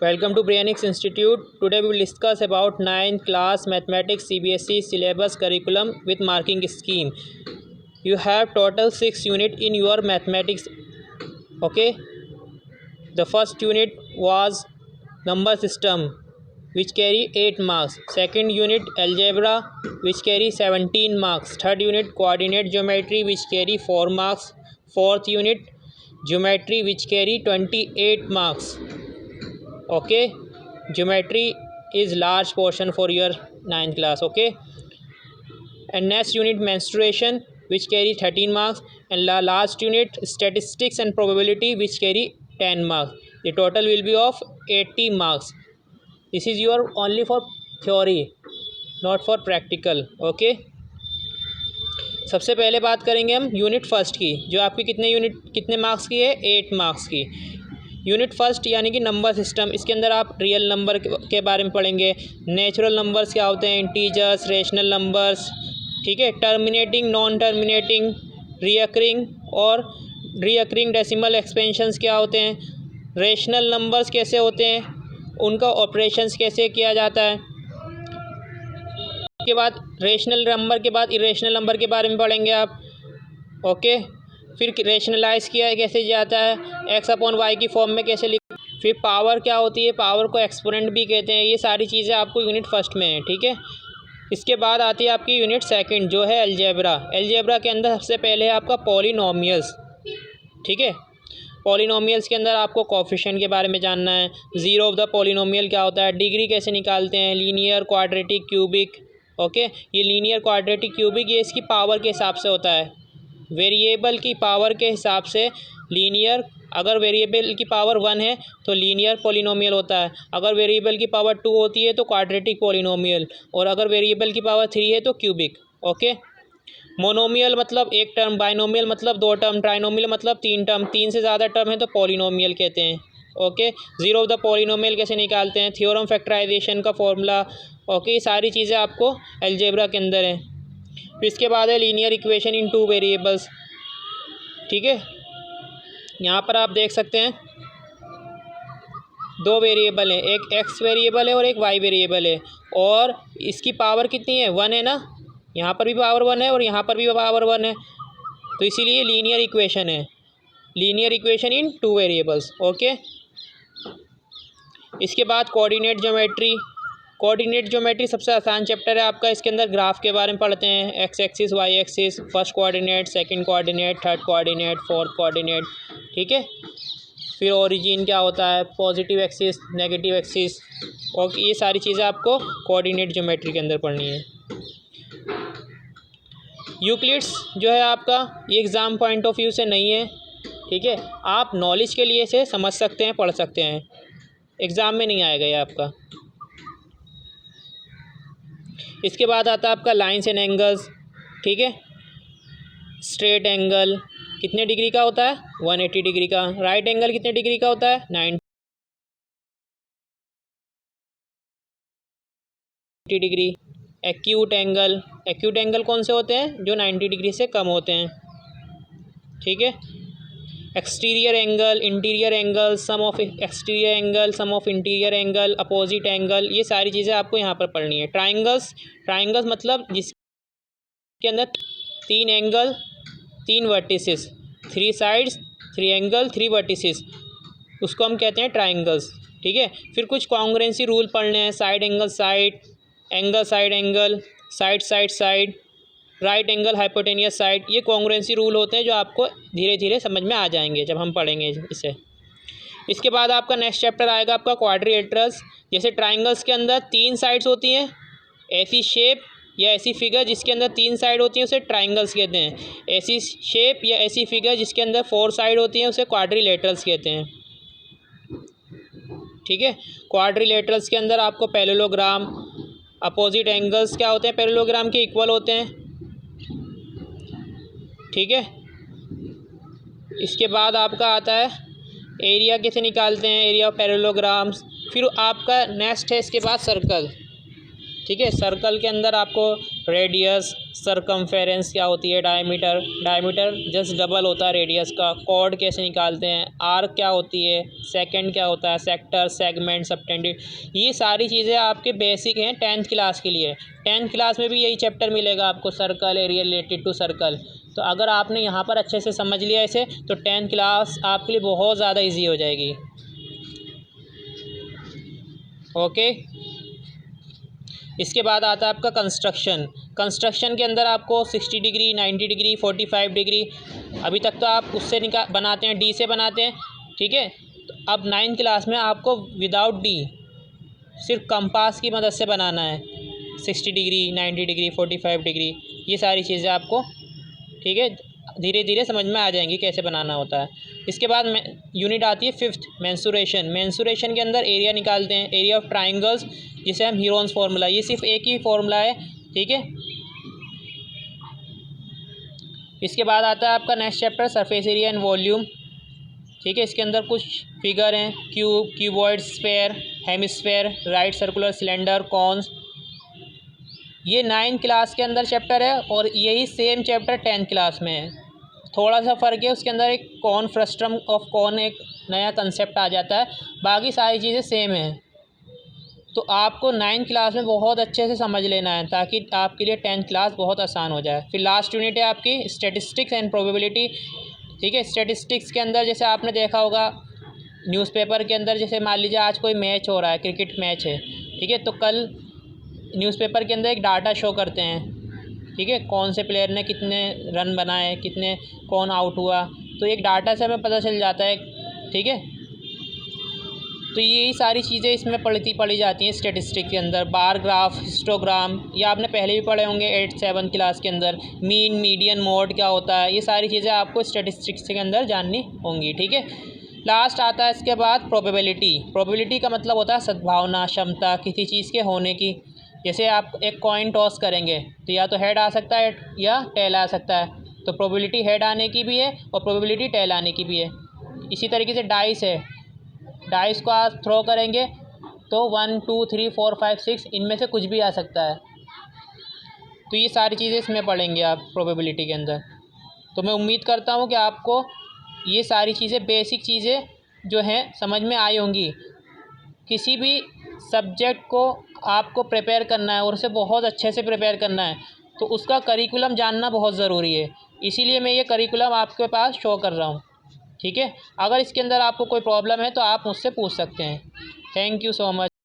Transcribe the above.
Welcome to Brainix Institute. Today we will discuss about 9th class mathematics CBSE syllabus curriculum with marking scheme. You have total 6 unit in your mathematics. Okay. The first unit was number system, which carry 8 marks. Second unit algebra, which carry 17 marks. Third unit coordinate geometry, which carry 4 marks. Fourth unit geometry, which carry 28 marks. Okay, geometry is large portion for your 9th class. Okay, and next unit menstruation, which carry 13 marks, and last unit statistics and probability, which carry 10 marks. The total will be of 80 marks. This is your only for theory, not for practical. Okay, सबसे पहले बात करेंगे हम unit first की, जो आपकी कितने marks की है, 8 मार्क्स की। यूनिट फर्स्ट यानी कि नंबर सिस्टम, इसके अंदर आप रियल नंबर के बारे में पढ़ेंगे, नेचुरल नंबर्स क्या होते हैं, इंटीजर्स, रेशनल नंबर्स, ठीक है, terminating, non terminating, recurring decimal expansions क्या होते हैं, रेशनल नंबर्स कैसे होते हैं, उनका ऑपरेशंस कैसे किया जाता है। के बाद रेशनल नंबर के बाद इरेशनल नंबर के बारे में पढ़ेंगे आप। ओके, फिर रेशनलाइज किया कैसे जाता है, एक्स अपॉन वाई की फॉर्म में कैसे लिख, फिर पावर क्या होती है, पावर को एक्सपोनेंट भी कहते हैं। ये सारी चीज़ें आपको यूनिट फर्स्ट में है, ठीक है। इसके बाद आती है आपकी यूनिट सेकंड, जो है अलजेब्रा। अलजेब्रा के अंदर सबसे पहले है आपका पॉलिनोमियल्स, ठीक है। पॉलिनोमियल्स के अंदर आपको कोफिशिएंट के बारे में जानना है, ज़ीरो ऑफ द पॉलिनोमियल क्या होता है, डिग्री कैसे निकालते हैं, लीनियर, क्वाड्रेटिक, क्यूबिक। ओके, ये लीनियर, क्वाड्रेटिक, क्यूबिक ये इसकी पावर के हिसाब से होता है, वेरिएबल की पावर के हिसाब से। लीनियर, अगर वेरिएबल की पावर 1 है तो लीनियर पॉलिनोमियल होता है, अगर वेरिएबल की पावर 2 होती है तो क्वाड्रेटिक पॉलिनोमियल, और अगर वेरिएबल की पावर 3 है तो क्यूबिक। ओके, मोनोमियल मतलब एक टर्म, बाइनोमियल मतलब 2 टर्म, ट्राइनोमियल मतलब 3 टर्म, 3 से ज़्यादा टर्म है तो पॉलिनोमियल कहते हैं। Okay, zero of the polynomial कैसे निकालते हैं, थ्योरम फैक्टराइजेशन का फॉर्मूला। ओके, ये सारी चीज़ें आपको अलजेब्रा के अंदर हैं। फिर इसके बाद है लीनियर इक्वेशन इन 2 वेरिएबल्स, ठीक है। यहाँ पर आप देख सकते हैं 2 वेरिएबल हैं, एक एक्स वेरिएबल है और एक वाई वेरिएबल है, और इसकी पावर कितनी है, 1 है ना, यहाँ पर भी पावर 1 है और यहाँ पर भी पावर 1 है, तो इसीलिए लीनियर इक्वेशन है, linear equation in 2 variables. Okay, इसके बाद कोऑर्डिनेट ज्योमेट्री। कोऑर्डिनेट ज्योमेट्री सबसे आसान चैप्टर है आपका। इसके अंदर ग्राफ के बारे में पढ़ते हैं, x axis, y axis, first coordinate, second coordinate, third coordinate, fourth coordinate, ठीक है। फिर ओरिजिन क्या होता है, पॉजिटिव एक्सिस, नेगेटिव एक्सिस, और ये सारी चीज़ें आपको कोऑर्डिनेट ज्योमेट्री के अंदर पढ़नी है। यूक्लिड्स जो है आपका, ये एग्ज़ाम पॉइंट ऑफ व्यू से नहीं है, ठीक है, आप नॉलेज के लिए से समझ सकते हैं, पढ़ सकते हैं, एग्ज़ाम में नहीं आएगा ये आपका। इसके बाद आता है आपका लाइन्स एंड एंगल्स, ठीक है। स्ट्रेट एंगल कितने डिग्री का होता है, 180 डिग्री का। राइट एंगल कितने डिग्री का होता है, 90 डिग्री। एक्यूट एंगल कौन से होते हैं, जो 90 डिग्री से कम होते हैं, ठीक है। Exterior angle, interior angle, sum of exterior angle, sum of interior angle, opposite angle, ये सारी चीज़ें आपको यहाँ पर पढ़नी है। ट्राइंगल्स मतलब जिसके अंदर 3 angle 3 vertices, 3 sides 3 angle 3 vertices, उसको हम कहते हैं ट्राइंगल्स, ठीक है। फिर कुछ कॉन्ग्रुएंसी रूल पढ़ने हैं, side angle side, angle side angle, side side side, right angle hypotenuse side, ये कॉन्ग्रुएंसी रूल होते हैं जो आपको धीरे धीरे समझ में आ जाएंगे जब हम पढ़ेंगे इसे। इसके बाद आपका नेक्स्ट चैप्टर आएगा आपका क्वाड्रिलेटरल्स। जैसे ट्राइंगल्स के अंदर 3 साइड्स होती हैं, ऐसी शेप या ऐसी फिगर जिसके अंदर 3 साइड होती हैं उसे ट्राइंगल्स कहते हैं। ऐसी शेप या ऐसी फिगर जिसके अंदर 4 साइड होती हैं उसे क्वाड्रिलेटरल्स कहते हैं, ठीक है। क्वाड्रिलेटरल्स के अंदर आपको पैरेललोग्राम, अपोजिट एंगल्स क्या होते हैं, पैरेललोग्राम के इक्वल होते हैं, ठीक है। इसके बाद आपका आता है एरिया कैसे निकालते हैं, एरिया ऑफ पैरेललोग्राम्स। फिर आपका नेक्स्ट है इसके बाद सर्कल। ठीक है। सर्कल के अंदर आपको रेडियस, सरकमफेरेंस क्या होती है, डायमीटर जस्ट डबल होता है रेडियस का, कॉर्ड कैसे निकालते हैं, आर्क क्या होती है, सेकंड क्या होता है, सेक्टर, सेगमेंट, सबटेंडेड, ये सारी चीज़ें आपके बेसिक हैं 10th क्लास के लिए। 10th क्लास में भी यही चैप्टर मिलेगा आपको, circle, area related to circle. तो अगर आपने यहाँ पर अच्छे से समझ लिया इसे तो 10th क्लास आपके लिए बहुत ज़्यादा ईजी हो जाएगी। ओके। इसके बाद आता है आपका कंस्ट्रक्शन के अंदर आपको 60 डिग्री, 90 डिग्री, 45 डिग्री, अभी तक तो आप उससे बनाते हैं, डी से बनाते हैं, ठीक है। तो अब 9th क्लास में आपको विदाउट डी सिर्फ कंपास की मदद से बनाना है, 60 डिग्री, 90 डिग्री, 45 डिग्री, ये सारी चीज़ें आपको, ठीक है, धीरे धीरे समझ में आ जाएंगी कैसे बनाना होता है। इसके बाद यूनिट आती है 5th, मेंसुरेशन के अंदर एरिया निकालते हैं, एरिया ऑफ ट्राइंगल्स, जिसे हम हीरोन्स फार्मूला, ये सिर्फ एक ही फार्मूला है, ठीक है। इसके बाद आता है आपका next chapter surface area and volume, ठीक है। इसके अंदर कुछ फिगर हैं, cube, cuboid, sphere, hemisphere, right circular, cylinder, cons, ये 9th क्लास के अंदर चैप्टर है और यही सेम चैप्टर 10th क्लास में है। थोड़ा सा फ़र्क है, उसके अंदर एक कॉन, फ्रस्ट्रम ऑफ कॉन, एक नया कंसेप्ट आ जाता है, बाकी सारी चीज़ें सेम हैं। तो आपको 9th क्लास में बहुत अच्छे से समझ लेना है ताकि आपके लिए 10th क्लास बहुत आसान हो जाए। फिर लास्ट यूनिट है आपकी स्टैटिस्टिक्स एंड प्रोबेबिलिटी, ठीक है। स्टैटिस्टिक्स के अंदर जैसे आपने देखा होगा न्यूज़पेपर के अंदर, जैसे मान लीजिए आज कोई मैच हो रहा है, क्रिकेट मैच है, ठीक है, तो कल न्यूज़पेपर के अंदर एक डाटा शो करते हैं, ठीक है, कौन से प्लेयर ने कितने रन बनाए, कितने, कौन आउट हुआ, तो एक डाटा से हमें पता चल जाता है, ठीक है। तो यही सारी चीज़ें इसमें पढ़ी जाती हैं स्टैटिस्टिक्स के अंदर, बार ग्राफ, हिस्टोग्राम, ये आपने पहले भी पढ़े होंगे 8th 7th क्लास के अंदर, मीन, मीडियन, मोड क्या होता है, ये सारी चीज़ें आपको स्टैटिस्टिक्स के अंदर जाननी होंगी, ठीक है। लास्ट आता है इसके बाद प्रोबेबिलिटी का मतलब होता है सद्भावना, क्षमता किसी चीज़ के होने की। जैसे आप एक कॉइन टॉस करेंगे तो या तो हेड आ सकता है या टेल आ सकता है, तो प्रोबेबिलिटी हेड आने की भी है और प्रोबेबिलिटी टेल आने की भी है। इसी तरीके से डाइस है, डाइस को आप थ्रो करेंगे तो 1 2 3 4 5 6 इनमें से कुछ भी आ सकता है। तो ये सारी चीज़ें इसमें पढ़ेंगे आप प्रोबेबिलिटी के अंदर। तो मैं उम्मीद करता हूँ कि आपको ये सारी चीज़ें, बेसिक चीज़ें जो हैं समझ में आई होंगी। किसी भी सब्जेक्ट को आपको प्रिपेयर करना है और उसे बहुत अच्छे से प्रिपेयर करना है तो उसका करिकुलम जानना बहुत ज़रूरी है, इसीलिए मैं ये करिकुलम आपके पास शो कर रहा हूँ, ठीक है। अगर इसके अंदर आपको कोई प्रॉब्लम है तो आप मुझसे पूछ सकते हैं। Thank you so much.